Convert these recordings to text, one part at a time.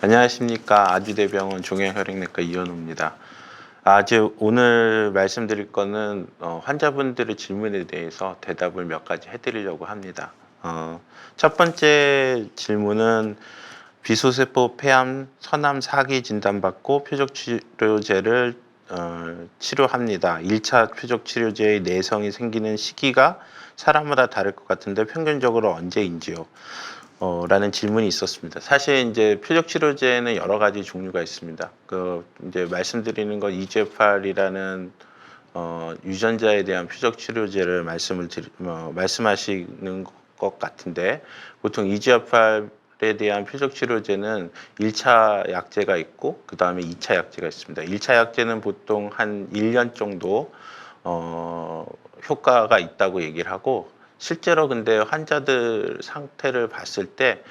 안녕하십니까. 아주대병원 종양혈액내과 이현우입니다. 오늘 말씀드릴 거는 환자분들의 질문에 대해서 대답을 몇 가지 해드리려고 합니다. 첫 번째 질문은 비소세포 폐암 선암 4기 진단받고 표적치료제를 치료합니다. 1차 표적치료제의 내성이 생기는 시기가 사람마다 다를 것 같은데 평균적으로 언제인지요? 라는 질문이 있었습니다. 사실 이제 표적 치료제는 여러 가지 종류가 있습니다. 이제 말씀드리는 건 EGFR이라는 유전자에 대한 표적 치료제를 말씀하시는 것 같은데, 보통 EGFR에 대한 표적 치료제는 1차 약제가 있고 그다음에 2차 약제가 있습니다. 1차 약제는 보통 한 1년 정도 효과가 있다고 얘기를 하고, 실제로 근데 환자들 상태를 봤을 때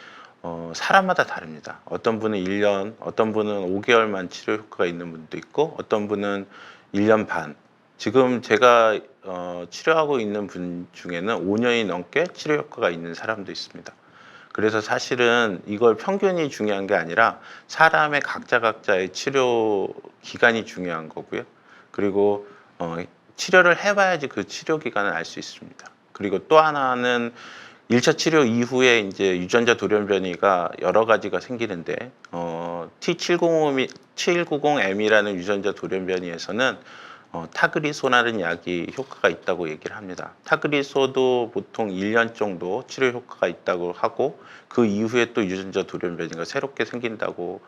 사람마다 다릅니다. 어떤 분은 1년, 어떤 분은 5개월만 치료 효과가 있는 분도 있고, 어떤 분은 1년 반. 지금 제가 치료하고 있는 분 중에는 5년이 넘게 치료 효과가 있는 사람도 있습니다. 그래서 사실은 이걸 평균이 중요한 게 아니라 사람의 각자의 치료 기간이 중요한 거고요. 그리고 치료를 해봐야지 그 치료 기간을 알 수 있습니다. 그리고 또 하나는 1차 치료 이후에 이제 유전자 돌연변이가 여러 가지가 생기는데, T790M이라는 유전자 돌연변이에서는 타그리소라는 약이 효과가 있다고 얘기를 합니다. 타그리소도 보통 1년 정도 치료 효과가 있다고 하고, 그 이후에 또 유전자 돌연변이가 새롭게 생긴다고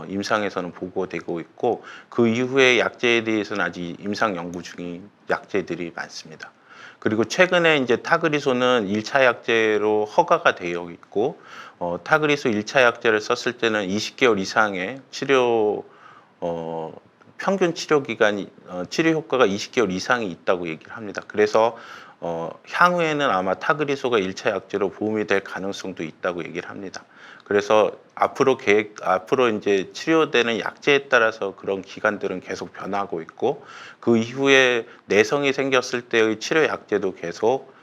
임상에서는 보고되고 있고, 그 이후에 약제에 대해서는 아직 임상 연구 중인 약제들이 많습니다. 그리고 최근에 이제 타그리소는 1차 약제로 허가가 되어 있고, 타그리소 1차 약제를 썼을 때는 20개월 이상의 평균 치료 기간이, 치료 효과가 20개월 이상이 있다고 얘기를 합니다. 그래서 향후에는 아마 타그리소가 1차 약제로 보험이 될 가능성도 있다고 얘기를 합니다. 그래서 앞으로 이제 치료되는 약제에 따라서 그런 기간들은 계속 변하고 있고, 그 이후에 내성이 생겼을 때의 치료 약제도 계속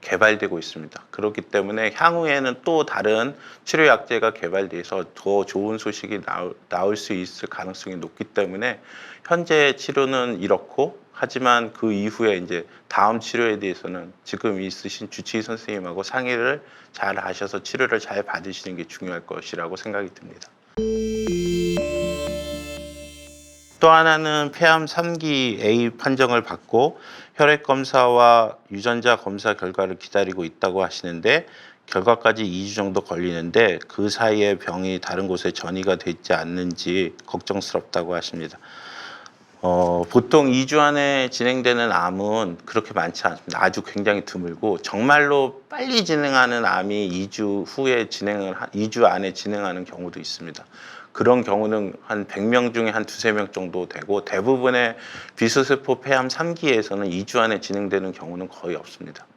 개발되고 있습니다. 그렇기 때문에 향후에는 또 다른 치료 약제가 개발돼서 더 좋은 소식이 나올 수 있을 가능성이 높기 때문에, 현재 치료는 이렇고, 하지만 그 이후에 이제 다음 치료에 대해서는 지금 있으신 주치의 선생님하고 상의를 잘 하셔서 치료를 잘 받으시는 게 중요할 것이라고 생각이 듭니다. 또 하나는 폐암 3기 A 판정을 받고 혈액 검사와 유전자 검사 결과를 기다리고 있다고 하시는데, 결과까지 2주 정도 걸리는데 그 사이에 병이 다른 곳에 전이가 되지 않는지 걱정스럽다고 하십니다. 보통 2주 안에 진행되는 암은 그렇게 많지 않습니다. 아주 굉장히 드물고, 정말로 빨리 진행하는 암이 2주 안에 진행하는 경우도 있습니다. 그런 경우는 한 100명 중에 한 두세 명 정도 되고, 대부분의 비소세포 폐암 3기에서는 2주 안에 진행되는 경우는 거의 없습니다.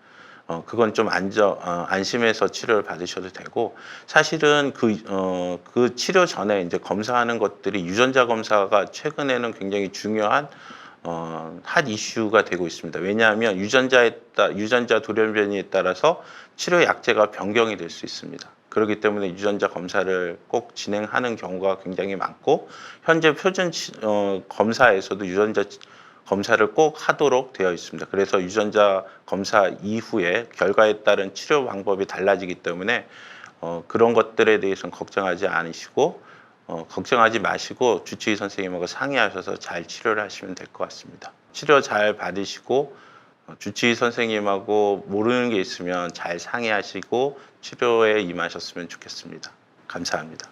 그건 좀 안심해서 치료를 받으셔도 되고, 사실은 그 치료 전에 이제 검사하는 것들이, 유전자 검사가 최근에는 굉장히 중요한 핫 이슈가 되고 있습니다. 왜냐하면 유전자 돌연변이에 따라서 치료 약제가 변경이 될 수 있습니다. 그렇기 때문에 유전자 검사를 꼭 진행하는 경우가 굉장히 많고, 현재 표준 검사에서도 유전자 검사를 꼭 하도록 되어 있습니다. 그래서 유전자 검사 이후에 결과에 따른 치료 방법이 달라지기 때문에 그런 것들에 대해서는 걱정하지 마시고 주치의 선생님하고 상의하셔서 잘 치료를 하시면 될 것 같습니다. 치료 잘 받으시고, 주치의 선생님하고 모르는 게 있으면 잘 상의하시고 치료에 임하셨으면 좋겠습니다. 감사합니다.